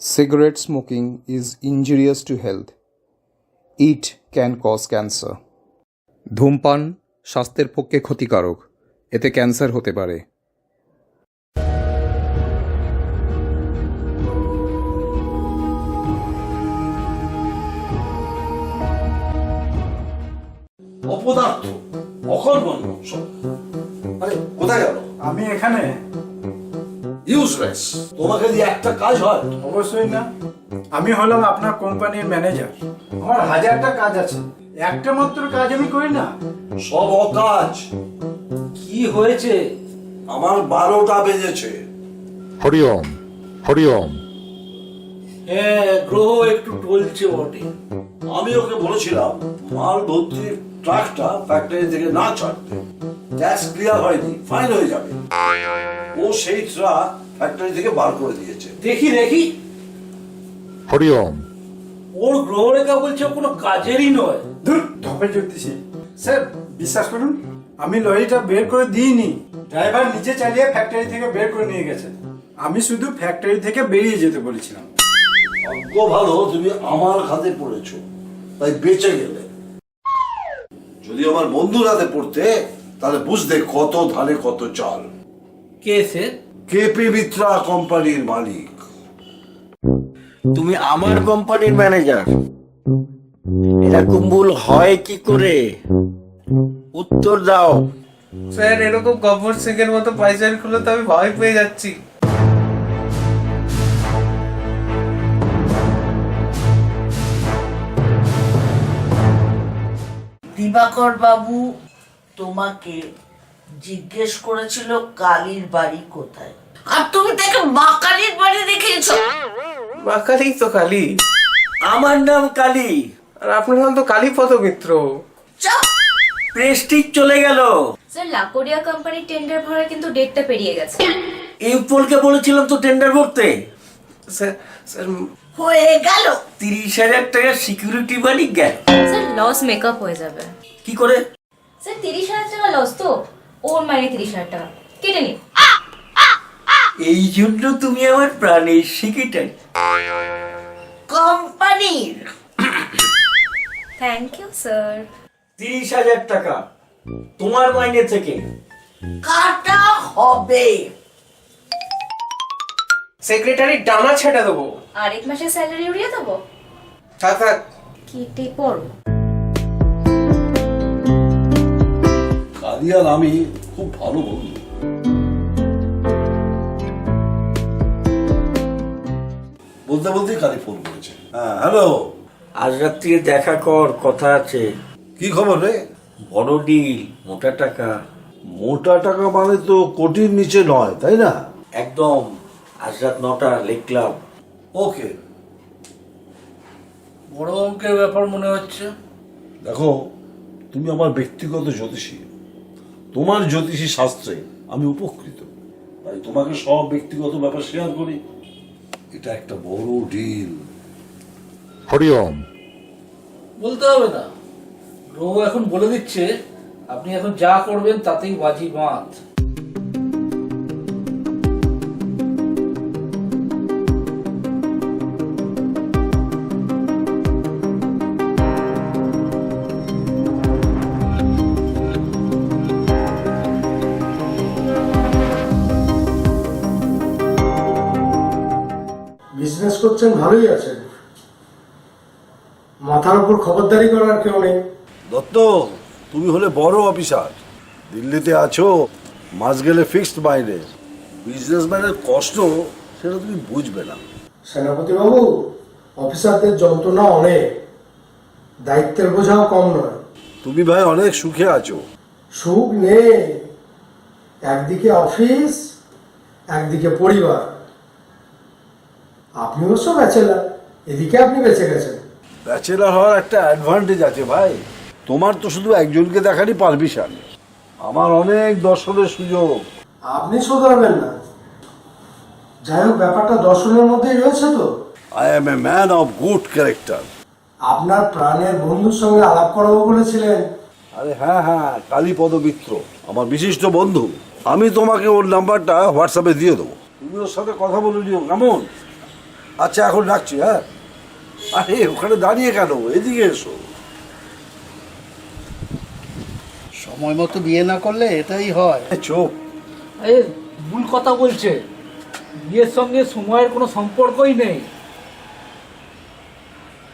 Cigarette smoking is injurious to health. It can cause cancer. ধূমপান স্বাস্থ্যের পক্ষে ক্ষতিকারক, এতে ক্যান্সার হতে পারে। অপদার্থ, অকর্মণ্য সব। আরে কোথায় গেল? আমি এখানে। ইউজলেস। তোমাকে দিয়ে একটা কাজ হয়? অবশ্যই না। আমি হলাম আপনার কোম্পানির ম্যানেজার। আমার হাজারটা কাজ আছে, একটা মাত্র কাজ আমি করি না। সব অকাজ। কি হয়েছে? আমার 12টা বেজেছে। হরিওম হরিওম। হ্যাঁ, গ্রহ একটু টলছে বটে। আমি ওকে বলেছিলাম মাল ভর্তি ট্রাকটা ফ্যাক্টরি থেকে না ছাড়তে, ট্যাক্স ক্লিয়ার হয়নি, ফাইন হয়ে যাবে। ও সেই ট্রাক ফ্যাক্টরি থেকে বার করে দিয়েছে। দেখি দেখি, হরিওম। ওর গ্রহরেখা বলছে কোনো কাজেরই নয়। ধুর, ধপে জ্যোতিষী। স্যার বিশ্বাস করুন, আমি লরিটা বের করে দিইনি, ড্রাইভার নিচে চালিয়ে ফ্যাক্টরি থেকে বের করে নিয়ে গেছে। আমি শুধু ফ্যাক্টরি থেকে বেরিয়ে যেতে বলেছিলাম। ভাগ্য ভালো তুমি আমার হাতে পড়েছো, তাই বেঁচে গেলে। যদি আমার বন্ধুর হাতে পড়তে তাহলে বুঝতে কত ধানে কত চাল। কে সে? কেপি মিত্রা কোম্পানির মালিক। তুমি আমার কোম্পানির ম্যানেজার, এরকম ভুল হয় কি করে? উত্তর দাও। স্যার, এরকম গব্বর সিংয়ের মতো পাইচারি খুলে তো আমি ভয় পেয়ে যাচ্ছি। দিবাকর বাবু তোমাকে জিজ্ঞেস করেছিল কালীর বাড়ি কোথায়, আর তুমি তাকে মা কালীর বাড়ি দেখিয়েছো। বাকালি তো কালী, আমার নাম কালী। আর আপনার নাম তো কালীপদ মিত্র। চাপ। প্রেস্টিজ চলে গেল। স্যার, লাকোডিয়া কোম্পানির টেন্ডার ভরার কিন্তু ডেটটা পেরিয়ে গেছে। ইউপলকে বলেছিলাম তো টেন্ডার ভরতে। স্যার স্যার হয়ে গেল। 30,000 টাকা সিকিউরিটি মানি গেল। স্যার, লস মেকআপ হয়ে যাবে। কি করে? স্যার, 30,000 টাকা লস তো, ওর মাইনে 30,000 টাকা কেটে নিন। এই জন্য তুমি আমার প্রাণের সেক্রেটারি। কোম্পানির থ্যাংক ইউ স্যার। 30,000 টাকা তোমার মাইনে থেকে কাটা হবে। সেক্রেটারি ডানা ছেড়ে দেবো। আরেক মাসের স্যালারি উড়িয়ে দেবো। থাক থাক। কেটে পড়ো। কালী আর আমি খুব ভালো বন্ধু। বলতে বলতেই কালী ফোন করেছে। হ্যাঁ, হ্যালো। আজ রাত্রিরে দেখা কর, কথা আছে। কি খবর রে? বড় ডিল, মোটা টাকা। মোটা টাকা মানে তো কোটির নিচে নয়, তাই না? একদম। আজ রাত 9টা, লেক ক্লাব। ওকে। বড় অঙ্কের ব্যাপার মনে হচ্ছে। দেখো, তুমি আমার ব্যক্তিগত জ্যোতিষী। তোমার জ্যোতিষী শাস্ত্রে আমি উপকৃত, তাই তোমাকে সব ব্যক্তিগত ব্যাপার শেয়ার করি। এটা একটা বড় ডিল। হরিওম। বলতে হবে না, গ্রহ এখন বলে দিচ্ছে আপনি এখন যা করবেন তাতেই বাজি মাত। বিজনেস করছেন, ভালোই আছেন। মাথার উপর খবরদারি করার কেউ নেই। দত্ত, তুমি হলে বড় অফিসার, দিল্লিতে আছো, মাস গেলে ফিক্সড মাইনে। বিজনেসম্যানের কষ্ট সেটা তুমি বুঝবে না। সেনাপতি বাবু, অফিসারদের যন্ত্রণা অনেক, দায়িত্বের বোঝাও কম নয়। তুমি ভাই অনেক সুখে আছো। সুখ নেই, একদিকে অফিস, একদিকে পরিবার। আপনি অবশ্য ব্যাচেলার, এদিকে আপনি বেঁচে গেছেন। ব্যাচেলার হওয়ার একটা অ্যাডভান্টেজ আছে ভাই। তোমার তো শুধু একজনকে দেখারই পারমিশন, আমার অনেক দর্শনের সুযোগ। আপনি শোধরাবেন না। যাই হোক, ব্যাপারটা দর্শনের মধ্যেই রয়েছে তো। I M a man of good character. আপনার প্রাণের বন্ধুর সঙ্গে আলাপ করাবো বলেছিলেন। আরে হ্যাঁ হ্যাঁ, কালীপদ মিত্র আমার বিশিষ্ট বন্ধু। আমি তোমাকে ওর নাম্বারটা হোয়াটসঅ্যাপে দিয়ে দেবো, তুমি ওর সাথে কথা বলে নিও, কেমন? আচ্ছা এখন রাখছি, হ্যাঁ? আরে ওখানে দাঁড়িয়ে কেন, এদিকে এসো। সময় মতো বিয়ে না করলে এটাই হয়। চোখ এ ভুল কথা বলছে, বিয়ের সঙ্গে সময়ের কোনো সম্পর্কই নেই।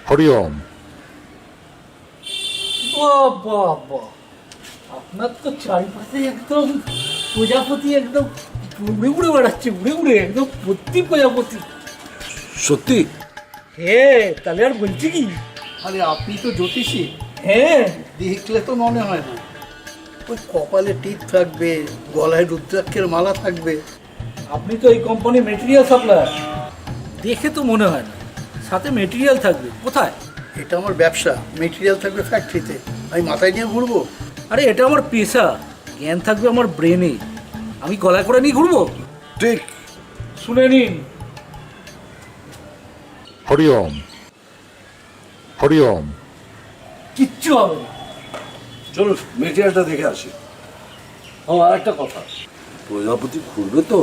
হরিওম। বাবা, আপনার তো চারিপাশে একদম প্রজাপতি, একদম উড়ে উড়ে বেড়াচ্ছে, উড়ে উড়ে একদম ভর্তি প্রজাপতি। সত্যি? হ্যাঁ, তাহলে আর বলছি কি? আরে আপনি তো জ্যোতিষী, হ্যাঁ, দেখলে তো মনে হয় না। ওই কপালে টিপ থাকবে, গলায় রুদ্রাক্ষের মালা থাকবে। আপনি তো এই কোম্পানি মেটেরিয়াল সাপ্লায়ার, দেখে তো মনে হয় না। সাথে মেটেরিয়াল থাকবে কোথায়? এটা আমার ব্যবসা, মেটেরিয়াল থাকবে ফ্যাক্টরিতে, আমি মাথায় নিয়ে ঘুরবো। আরে এটা আমার পেশা, জ্ঞান থাকবে আমার ব্রেনে, আমি গলায় করে নিয়ে ঘুরবো। ঠিক। শুনে নিন, হরিওম। হরিওম। কিচ্ছু হবে না। চলো মেটেরিয়ালটা দেখে আসি। আর একটা কথা, প্রজাপতি খুলবে তো?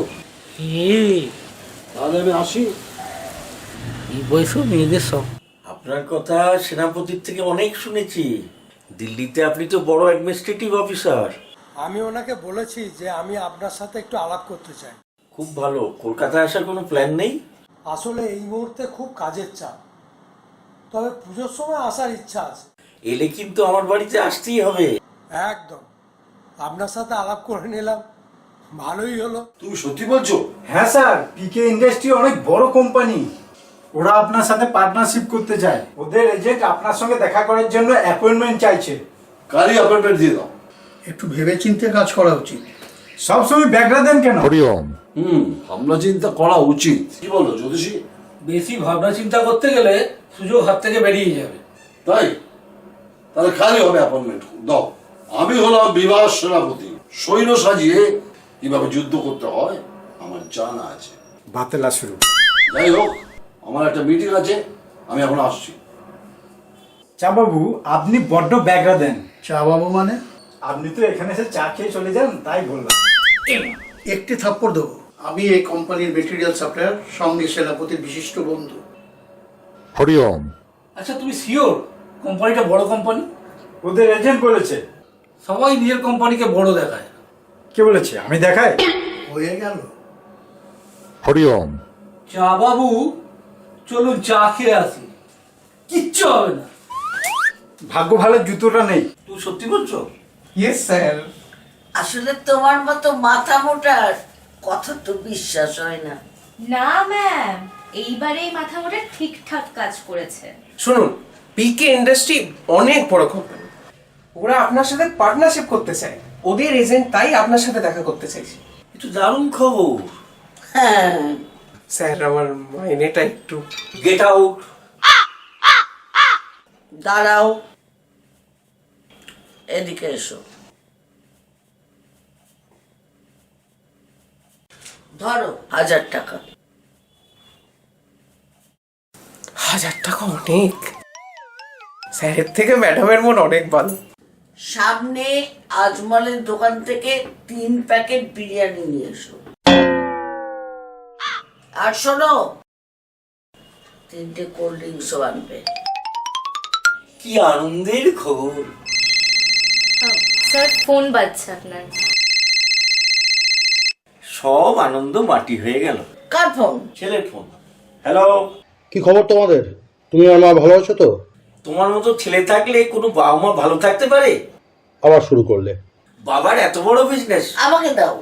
তাহলে আমি আসি। এই বয়সেও মেয়েদের সব। আপনার কথা সেনাপতির থেকে অনেক শুনেছি। দিল্লিতে আপনি তো বড় অ্যাডমিনিস্ট্রেটিভ অফিসার। আমি ওনাকে বলেছি যে আমি আপনার সাথে একটু আলাপ করতে চাই। খুব ভালো। কলকাতায় আসার কোনো প্ল্যান নেই? আসলে এই মুহূর্তে খুব কাজের চাপ, তবে পুজোর সময় আসার ইচ্ছা আছে। এলে কিন্তু আমার বাড়িতে আসতেই হবে। একদম, আপনার সাথে আলাপ করে নিলাম, ভালোই হলো। তুমি সত্যি বলছো? হ্যাঁ স্যার, পিকে ইন্ডাস্ট্রি অনেক বড় কোম্পানি, ওরা আপনার সাথে পার্টনারশিপ করতে চায়। ওদের এজেন্ট আপনার সঙ্গে দেখা করার জন্য অ্যাপয়েন্টমেন্ট চাইছে। কালই অ্যাপয়েন্টমেন্ট দিয়ে দাও। একটু ভেবেচিন্তে কাজ করা উচিত, সবসময় ব্যাগরা দেন কেন? হরিওম। ভাবনা চিন্তা করা উচিত। কি বলো জ্যোতিষী? বেশি ভাবনা চিন্তা করতে গেলে সুযোগ হাত থেকে বেরিয়ে যাবে। তাই? তাহলে কালই হবে অ্যাপয়েন্টমেন্ট দাও। আমি হলাম বিবাহ সেনাপতি, সৈন্য সাজিয়ে কিভাবে যুদ্ধ করতে হয় আমার জানা আছে। বাতেলা শুরু। যাই হোক, আমার একটা মিটিং আছে, আমি এখন আসছি। চা বাবু, আপনি বড্ড ব্যাগরা দেন। চা বাবু মানে? আপনি তো এখানে এসে চা খেয়ে চলে যান, তাই বললাম। একটি থাপ্পড় দেবো। আমি এই কোম্পানির মেটেরিয়াল সাপ্লায়ার, সঙ্গে সেনাপতির বিশিষ্ট বন্ধু। হরিওম। আচ্ছা, তুমি শিওর কোম্পানিটা বড় কোম্পানি? ওদের এজেন্ট বলেছে। সবাই নিজের কোম্পানিকে বড় দেখায়। কে বলেছে? আমি দেখাই? হয়ে গেল। হরিওম। চা বাবু, চলুন চা খেয়ে আসি। কিচ্ছু হবে না। ভাগ্য ভালো জুতোটা নেই। তুমি সত্যি বলছো? Yes sir. আসলে তোমার মতো মাথা মোটার কথা তো বিশ্বাস হয় না। না ম্যাম, এইবারে এই মাথা মোটা ঠিকঠাক কাজ করেছে। শুনুন, পিকে ইন্ডাস্ট্রি অনেক বড় কোম্পানি, ওরা আপনার সাথে পার্টনারশিপ করতে চায়। ওদের এজেন্ট তাই আপনার সাথে দেখা করতে চাইছে। একটু দারুণ খবর। হ্যাঁ, স্যার, আমার মাইনেটা একটু। Get out. দাঁড়াও, এদিকে এসো। ধরো 1000 টাকা। 1000 টাকা অনেক। স্যারের থেকে ম্যাডামের মন অনেক ভালো। সামনে আজমলের দোকান থেকে 3 প্যাকেট বিরিয়ানি নিয়ে এসো। আর শোনো, 3টে কোল্ড ড্রিঙ্কসও আনবে। কি আনন্দের খবর। স্যার, ফোন বাজছে আপনার। সব আনন্দ মাটি হয়ে গেল। কার ফোন? ছেলের ফোন। হ্যালো। কি খবর তোমাদের? তুমি আর মা ভালো আছো তো? তোমার মতো ছেলে থাকলে কোনো বাবা মা ভালো থাকতে পারে? আবার শুরু করলে? বাবার এত বড় বিজনেস। আমাকে দাও।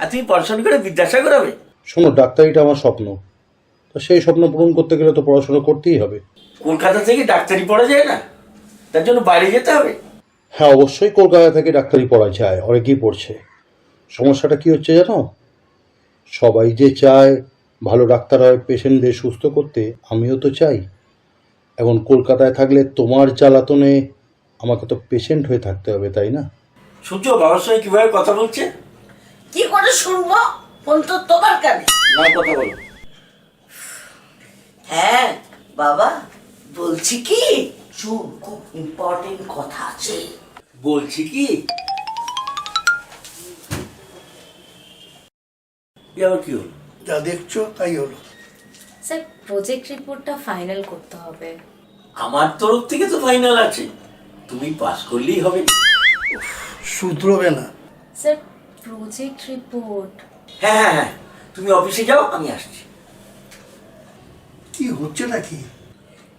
আর তুমি পড়াশোনা করে বিদ্যাসাগর হবে? শোনো, ডাক্তারিটা আমার স্বপ্ন, তো সেই স্বপ্ন পূরণ করতে গেলে তো পড়াশোনা করতেই হবে। কলকাতা থেকে ডাক্তারি পড়া যায় না, তার জন্য বাইরে যেতে হবে। হ্যাঁ, অবশ্যই কলকাতা থেকে ডাক্তারি পড়া যায়, অনেকেই পড়ছে। সমস্যাটা কি হচ্ছে জানো? সবাই যে চায় ভালো ডাক্তার হয় পেশেন্টদের সুস্থ করতে, আমিও তো চাই। এখন কলকাতায় থাকলে তোমার জ্বালাতনে আমাকে তো পেশেন্ট হয়ে থাকতে হবে, তাই না? সূর্য বাবার সঙ্গে কিভাবে কথা বলছে? কি করে শুনবো? ফোন তো তোমার কানে। না, কথা বলো। হ্যাঁ বাবা, বলছি কি, শুন, খুব ইম্পর্টেন্ট কথা আছে। বলছি কি, আবার কি হলো? যা দেখছো তাই হলো। স্যার প্রজেক্ট রিপোর্টটা ফাইনাল করতে হবে। আমার তরফ থেকে তো ফাইনাল আছে, তুমি পাস করলেই হবে। শুধরবে না। Sir project report. হ্যাঁ হ্যাঁ হ্যাঁ, তুমি অফিসে যাও, আমি আসছি। কি হচ্ছে নাকি?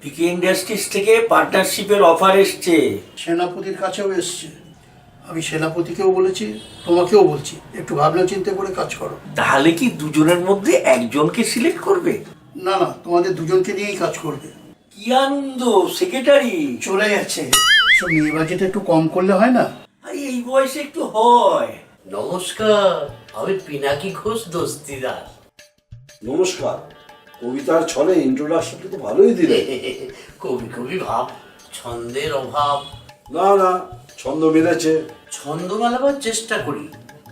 পিকে ইন্ডাস্ট্রিজ থেকে পার্টনারশিপের অফার এসছে। সেনাপতির কাছেও এসছে। আমি সেনাপতিকেও বলেছি, তোমাকেও বলছি, একটু ভাবনা চিন্তা করে কাজ করো। তাহলে কি দুজনের মধ্যে একজনকে সিলেক্ট করবে? না না, তোমাদের দুজনকে নিয়েই কাজ করবে। কি আনন্দ, সেক্রেটারি চলে যাচ্ছে। সব মেয়ে বাজেট একটু কম করলে হয় না? এই বয়সে একটু হয়। নমস্কার, আমি পিনাকি ঘোষ দস্তিদার। নমস্কার। কবিতার ছলে ইন্ট্রোডাকশনটা তো ভালোই দিলে। কবি কবি ভাব, ছন্দের অভাব। না না, ছন্দ মিলেছে। ছন্দ মেলাবার চেষ্টা করি,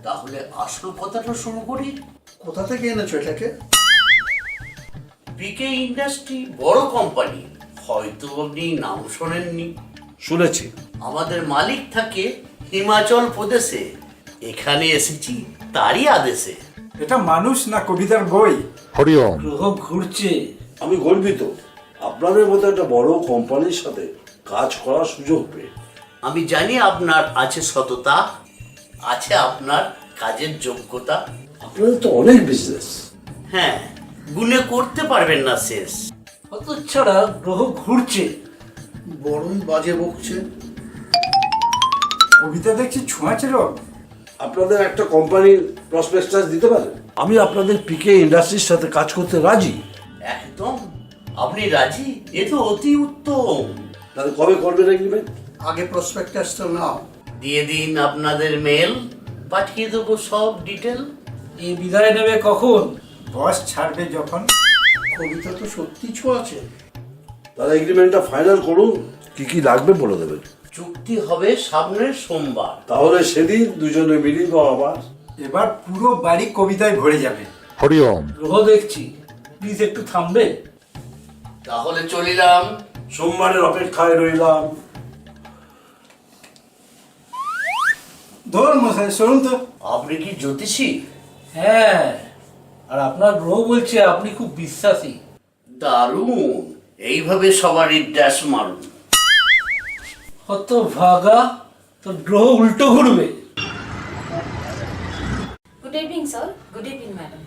তাহলে আসল কথাটা শুরু করি। কোথা থেকে এনেছো এটাকে? পিকে ইন্ডাস্ট্রি বড় কোম্পানি, হয়তো আপনি নাম শোনেননি। শুনেছি। আমাদের মালিক থাকে হিমাচল প্রদেশে, এখানে এসেছি তারই আদেশে। এটা মানুষ না কবিতার বই? হরিওম। গ্রহ ঘুরছে। আমি গর্বিত আপনাদের মতো একটা বড় কোম্পানির সাথে কাজ করার সুযোগ পেয়ে। আমি জানি আপনার আছে সততা, আছে আপনার কাজের যোগ্যতা। আপনাদের তো অনেক বিজনেস। হ্যাঁ, গুনে করতে পারবেন না শেষ। অত ছাড়া গ্রহ ঘুরছে। বড়ই বাজে বকছে। কবিতা দেখছি ছোঁয়াছিল। আপনাদের একটা কোম্পানির প্রসপেক্টাস দিতে পারেন? আমি আপনাদের পিকে ইন্ডাস্ট্রির সাথে কাজ করতে রাজি। একদম, আপনি রাজি? এ তো অতি উত্তম। তাহলে কবে করবেন এগ্রিমেন্ট? আগে প্রসপেক্টাসটা নাও। দিয়ে দিন আপনাদের মেল, পাঠিয়ে দেবো সব ডিটেল। এ বিদায় নেবে কখন? বস ছাড়বে যখন। কবিতা তো সত্যি ছোঁয়াছে। তাহলে এগ্রিমেন্টটা ফাইনাল করুন, কি কি লাগবে বলে দেবেন। চুক্তি হবে সামনের সোমবার। তাহলে সেদিন দুজনে মিলিব আবার। এবার পুরো বাড়ি কবিতায় ভরে যাবে। হরিওম। গ্রহ দেখছি, প্লিজ একটু থামবে? তাহলে চলিলাম। সোমবারের অপেক্ষায় রইলাম। ধর মশাই, শুনুন তো। আপনি কি জ্যোতিষী? হ্যাঁ, আর আপনার গ্রহ বলছে আপনি খুব বিশ্বাসী। দারুণ, এইভাবে সবারই ড্যাশ মারুন। কত ভাগা, তোর গ্রহ উল্টো ঘুরবে। Good evening, sir. Good evening, madam.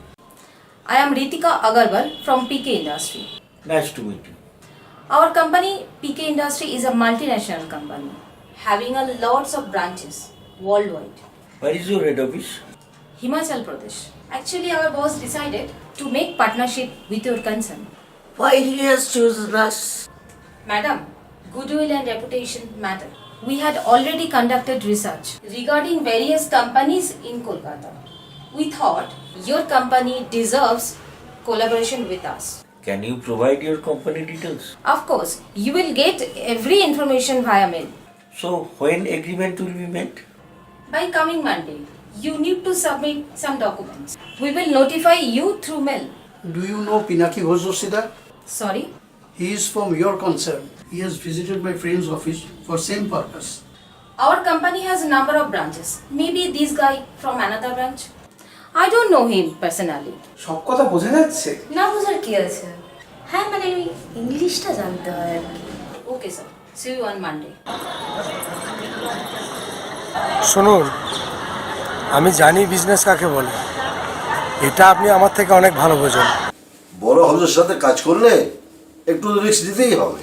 I am Ritika Agarwal from PK Industry. Nice to meet you. Our company, PK Industry, is a multinational company having a lots of branches worldwide. Where is your head office? Himachal Pradesh. Actually, our boss decided to make partnership with your concern. Why he has chosen us? Madam, goodwill and reputation matter. We had already conducted research regarding various companies in Kolkata. We thought your company deserves collaboration with us. Can you provide your company details? Of course, you will get every information via mail. So when agreement will be made? By coming Monday, you need to submit some documents. We will notify you through mail. Do you know Pinaki Ghosh Dosida? Sorry? He is from your concern. He has visited my friend's office for same purpose. Our company has a number of branches. Maybe this guy from another branch. I don't know him personally. সব কথা বোঝা যাচ্ছে? না বোঝার কি আছে? হ্যাঁ মানে ওই ইংলিশটা জানতে হয় আর কি। Okay sir, see you on Monday. শুনুন, আমি জানি বিজনেস কাকে বলে, এটা আপনি আমার থেকে অনেক ভালো বোঝেন। বড় হলের সাথে কাজ করলে একটু রিস্ক দিতেই হবে,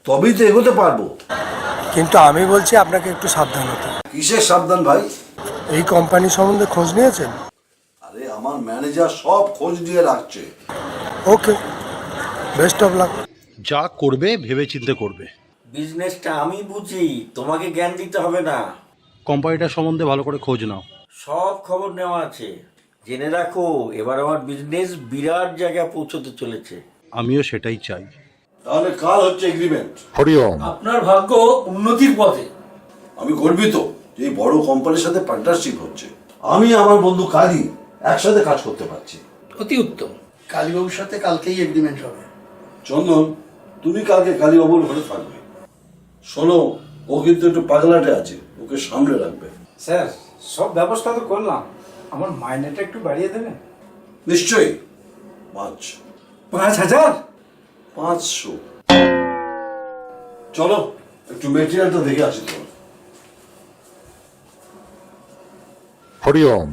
তবেই তো এগোতে পারবো। কিন্তু আমি বলছি আপনাকে একটু সাবধান হতে। কিসের সাবধান ভাই? এই কোম্পানি সম্বন্ধে খোঁজ নিয়েছেন? আরে আমার ম্যানেজার সব খোঁজ দিয়ে রাখছে। ওকে, বেস্ট অফ লাক। যা করবে ভেবেচিন্তে করবে। বিজনেসটা আমি বুঝি, তোমাকে জ্ঞান দিতে হবে না। কোম্পানিটা সম্বন্ধে ভালো করে খোঁজ নাও। সব খবর নেওয়া আছে। জেনে রাখো, এবার আমার বিজনেস বিরাট জায়গায় পৌঁছতে চলেছে। আমিও সেটাই চাই। তাহলে কাল হচ্ছে এগ্রিমেন্ট। হরিওম। আপনার ভাগ্য উন্নতির পথে। আমি গর্বিত যে এই বড় কোম্পানির সাথে পার্টনারশিপ হচ্ছে। আমি আমার বন্ধু কালী একসাথে কাজ করতে পারছি। অতি উত্তম। কালীবাবুর সাথে কালকেই এগ্রিমেন্ট হবে। চন্দন, তুমি কালকে কালীবাবুর ঘরে থাকবে। শোনো, ও কিন্তু একটু পাগলাটে আছে, ওকে সামনে রাখবে। স্যার, সব ব্যবস্থা তো করলাম, আমার মাইনেটা একটু বাড়িয়ে দেবেন? নিশ্চয়ই। 5 5,000? 500। চলো একটু মেটেরিয়ালটা দেখে আসি তো। Hariom.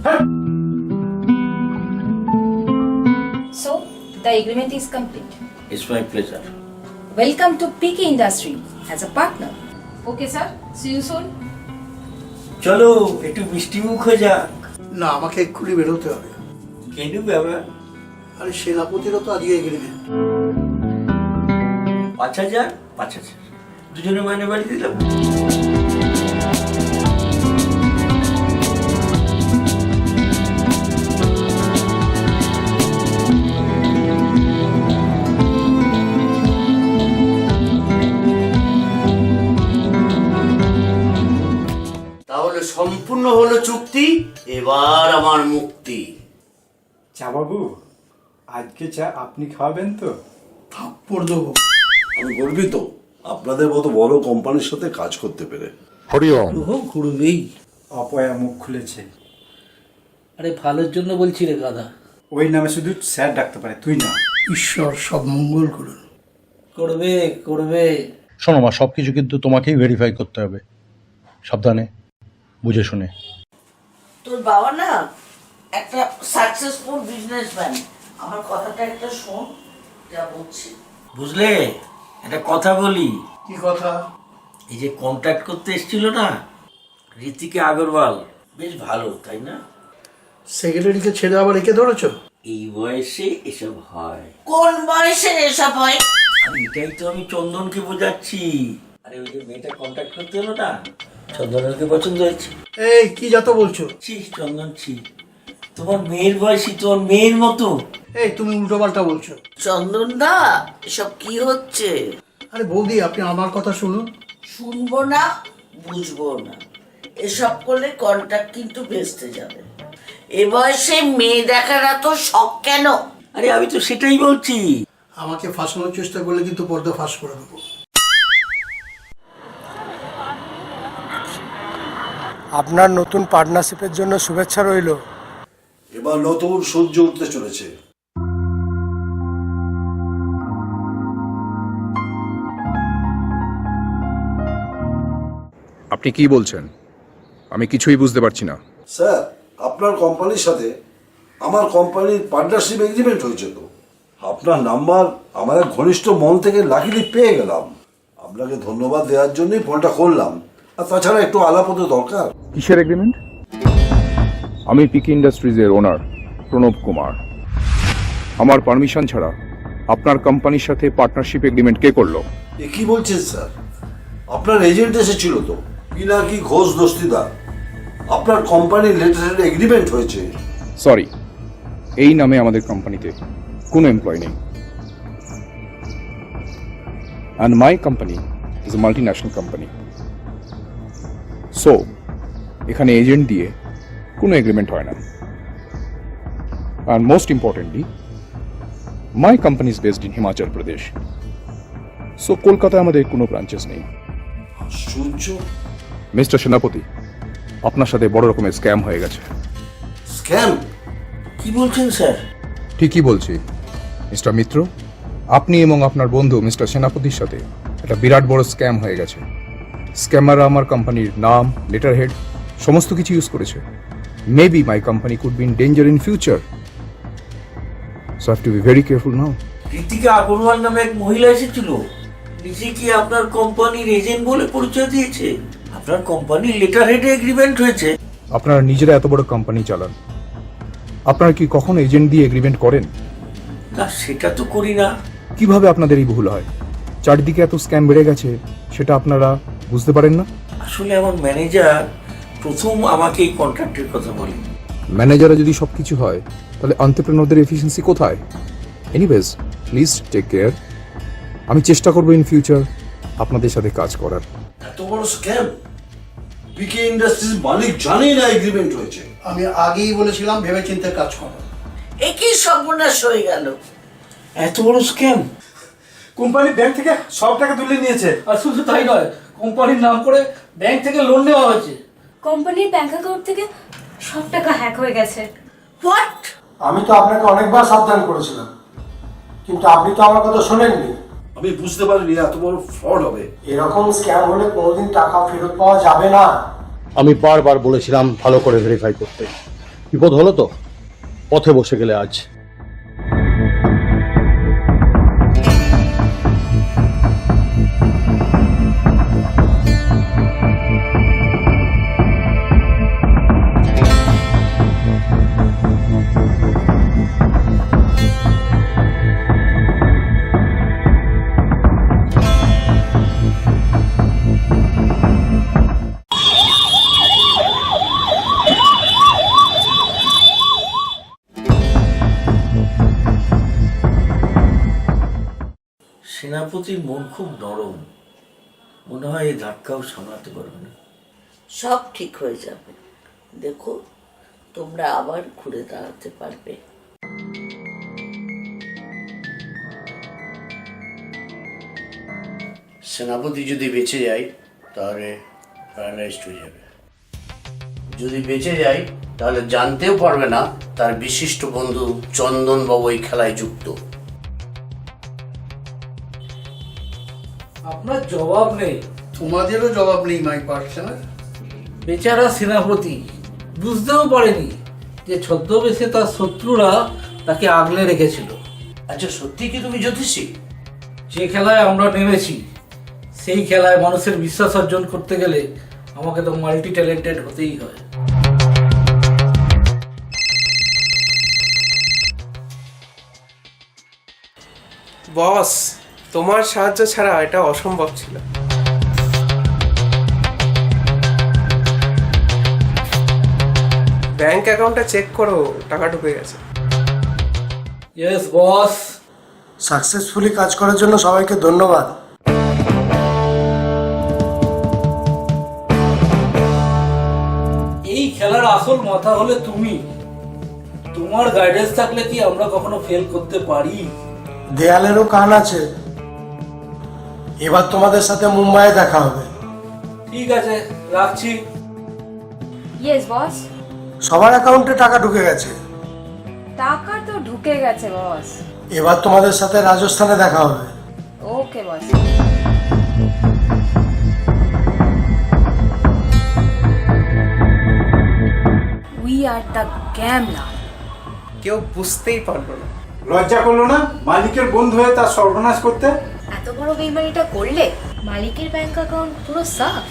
So, the agreement is complete. It's my pleasure. Welcome to PK Industry as a partner. Okay, sir. See you soon. চলো একটু মিষ্টি মুখ হয়ে যাক। না, আমাকে এক্ষুনি বেরোতে হবে। কেন বাবা? আরে সেনাপতিরও তো আজকে এগ্রিমেন্ট। 5,000 5,000 দুজনে মানে বাড়ি দিলাম। তাহলে সম্পূর্ণ হলো চুক্তি, এবার আমার মুক্তি। চা বাবু, আজকে চা আপনি খাওয়াবেন তো? থাপ্পড় দেবো। আমি গর্বিত আপনাদের মতো বড় কোম্পানির সাথে কাজ করতে পেরে। হরিওম। ঘুরবেই। অপয়া মুখ খুলেছে। আরে ভালোর জন্য বলছি রে গাদা। ওই নামে শুধু স্যার ডাকতে পারে, তুই না। ঈশ্বর সব মঙ্গল করুন। করবে করবে। শোনো মা, সব কিছু কিন্তু তোমাকেই ভেরিফাই করতে হবে, সাবধানে, বুঝে শুনে। তোর বাবা না একটা সাকসেসফুল বিজনেসম্যান। আমার কথাটা একটা শোন, যা বলছি। বুঝলে, একটা কথা বলি। কি কথা? এই যে কন্ট্যাক্ট করতে এসেছিল না ঋতিকা আগরওয়াল, বেশ ভালো তাই না? সেক্রেটারিকে ছেড়ে আবার একে ধরেছো? এই বয়সে এসব হয়? কোন বয়সে এসব হয়? আর এটাই তো আমি চন্দনকে বোঝাচ্ছি। আরে ওই যে মেয়েটা কন্ট্যাক্ট করতে হলো না, চন্দনকে পছন্দ হয়েছে। এই কি যত বলছো? ছি চন্দন ছি, তোমার মেয়ের বয়সী, তোমার মেয়ের মতো। এই তুমি উল্টো পাল্টা বলছো। চন্দন দা, এসব কি হচ্ছে? আরে বৌদি, আপনি আমার কথা শুনুন। শুনবো না, বুঝবো না। এসব করলে কন্ট্রাক্ট কিন্তু ভেস্তে যাবে। এ বয়সে মেয়ে দেখার এত শখ কেন? আরে আমি তো সেটাই বলছি। আমাকে ফাঁসানোর চেষ্টা করলে কিন্তু পর্দা ফাঁস করে দেবো। আপনার নতুন পার্টনারশিপের জন্য শুভেচ্ছা রইল। এবার নতুন সূর্য উঠতে চলেছে। আপনি কি বলছেন? আমি কিছুই বুঝতে পারছি না। স্যার, আপনার কোম্পানির সাথে আমার কোম্পানির পার্টনারশিপ এগ্রিমেন্ট হয়েছে তো। আপনার নাম্বার আমার এক ঘনিষ্ঠ মন থেকে লাকিলি পেয়ে গেলাম। আপনাকে ধন্যবাদ দেওয়ার জন্যই ফোনটা করলাম। আর তাছাড়া একটু আলাপতে দরকার। কিসের এগ্রিমেন্ট? আমি পিকে ইন্ডাস্ট্রিজের ওনার প্রণব কুমার। আমার পারমিশন ছাড়া আপনার কোম্পানির সাথে পার্টনারশিপ এগ্রিমেন্ট কে করলো? এ কি বলছেন স্যার? আপনার এজেন্ট এসেছিল তো, পিনাকি ঘোষ দস্তিদার। আপনার কোম্পানির লেটার এগ্রিমেন্ট হয়েছে। সরি, এই নামে আমাদের কোম্পানিতে কোনো এমপ্লয় নেই। And my company is a multinational company. So এখানে এজেন্ট দিয়ে কোনো এগ্রিমেন্ট হয় না। And most importantly, my company is based in Himachal Pradesh. So কলকাতায় আমাদের কোনো ব্রাঞ্চেস নেই। সূর্য, মিস্টার সেনাপতি, আপনার সাথে বড় রকমের স্ক্যাম হয়ে গেছে। স্ক্যাম? কি বলছেন স্যার? ঠিকই বলছি মিস্টার মিত্র, আপনি এবং আপনার বন্ধু মিস্টার সেনাপতির সাথে একটা বিরাট বড় স্ক্যাম হয়ে গেছে। স্ক্যামাররা আমার কোম্পানির নাম, লেটার হেড সমস্ত কিছু ইউজ করেছে। Maybe my company could be in danger in future, so have to be very careful now. Ritika Agarwal নামে এক মহিলা এসেছিল, নিজেকে আপনার কোম্পানির এজেন্ট বলে পরিচয় দিয়েছে। আপনার কোম্পানির লেটার হেডে এগ্রিমেন্ট হয়েছে। আপনারা নিজেরা এত বড় কোম্পানি চালান, আপনারা কি কখনো এজেন্ট দিয়ে এগ্রিমেন্ট করেন? না, সেটা তো করি না। কিভাবে আপনাদের এই ভুল হয়? চারদিকে এত স্ক্যাম বেড়ে গেছে, সেটা আপনারা বুঝতে পারেন না? আসলে আমার ম্যানেজার প্রথম আমাকে এই কন্ট্রাক্টের কথা বলে। ম্যানেজাররা যদি সব কিছু হয়, তাহলে এন্টারপ্রেনারদের এফিসিয়েন্সি কোথায়? Anyways, please take care. আমি চেষ্টা করবো ইন ফিউচার আপনাদের সাথে কাজ করার। এত বড় স্ক্যাম? পিকে ইন্ডাস্ট্রিজ মালিক জানেই না এগ্রিমেন্ট হয়েছে। আমি আগেই বলেছিলাম ভেবে চিন্তে কাজ করো। একই সর্বনাশ হয়ে গেল। এত বড় স্ক্যাম? কোম্পানি ব্যাংক থেকে সব টাকা তুলে নিয়েছে। আর শুধু তাই নয়, কোম্পানির নাম করে ব্যাংক থেকে লোন নেওয়া হয়েছে। কোম্পানির ব্যাংক অ্যাকাউন্ট থেকে সব টাকা হ্যাক হয়ে গেছে। হোয়াট? আমি তো আপনাকে অনেকবার সাবধান করেছিলাম, কিন্তু আপনি তো আমার কথা শোনেননি। আমি বুঝতে পারিনি এত বড় ফ্রড হবে। এরকম স্ক্যাম হলে কোনোদিন টাকা ফেরত পাওয়া যাবে না। আমি বারবার বলেছিলাম ভালো করে ভেরিফাই করতে। বিপদ হলো তো, পথে বসে গেলে আজ। সেনাপতির মন খুব নরম, মনে হয় এই ধাক্কাও সামলাতে পারবে না। সব ঠিক হয়ে যাবে, দেখো তোমরা আবার ঘুরে দাঁড়াতে পারবে। সেনাপতি যদি বেঁচে যায় তাহলে প্যারালাইজড হয়ে যাবে, যদি বেঁচে যায় তাহলে জানতেও পারবে না তার বিশিষ্ট বন্ধু চন্দনবাবু এই খেলায় যুক্ত। আপনার জবাব নেই। তোমাদেরও জবাব নেই মাই পার্সোনাল। বেচারা সেনাপতি বুঝতেও পারেনি যে ছদ্মবেশে তার শত্রুরা তাকে আগলে রেখেছিল। আচ্ছা, সত্যি কি তুমি জ্যোতিষী? যে খেলায় আমরা নেমেছি সেই খেলায় মানুষের বিশ্বাস অর্জন করতে গেলে আমাকে তো মাল্টি ট্যালেন্টেড হতেই হয়। বস, তোমার সাহায্য ছাড়া এটা অসম্ভব ছিল। ব্যাংক অ্যাকাউন্টটা চেক করো, টাকা ঢুকে গেছে। Yes boss. সাকসেসফুলি কাজ করার জন্য সবাইকে ধন্যবাদ। এই খেলার আসল মাথা হলে তুমি। তোমার গাইডেন্স থাকলে কি আমরা কখনো ফেল করতে পারি? দেয়ালেরও কান আছে। এবার তোমাদের সাথে মুম্বাইয়ে দেখা হবে। ঠিক আছে, রাখছি। Yes boss. সবার অ্যাকাউন্টে টাকা ঢুকে গেছে। টাকা তো ঢুকে গেছে বস। এবার তোমাদের সাথে রাজস্থানে দেখা হবে। Okay boss. We are the gambler. কেউ বুঝতেই পারলো না। লজ্জা করলো না মালিকের বন্ধু হয়ে তার সর্বনাশ করতে? এত বড় বেইমানিটা করলে মালিকের ব্যাংক অ্যাকাউন্ট পুরো সাফ।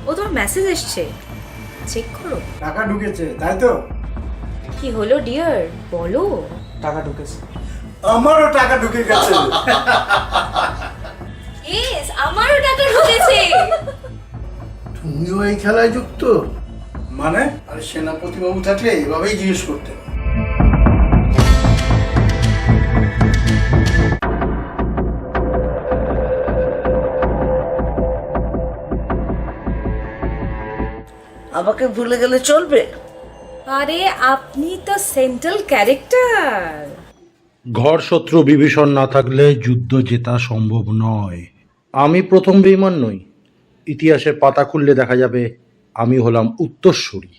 ও তোর মেসেজ এসছে, চেক করো। টাকা ঢুকেছে তাই তো? কি হলো ডিয়ার, বলো। টাকা ঢুকেছে। আমারও টাকা ঢুকে গেছে। ইয়েস, আমারও টাকা ঢুকেছে। তুমিও এই খেলায় যুক্ত মানে? আর সেনাপতি বাবু থাকলে এভাবেই জিজ্ঞেস করতে। আমাকে ভুলে গেলে চলবে? আরে আপনি তো সেন্ট্রাল ক্যারেক্টার। ঘর শত্রু বিভীষণ না থাকলে যুদ্ধ জেতা সম্ভব নয়। আমি প্রথম বেঈমান নই। ইতিহাসের পাতা খুললে দেখা যাবে আমি হলাম উত্তরসূরি।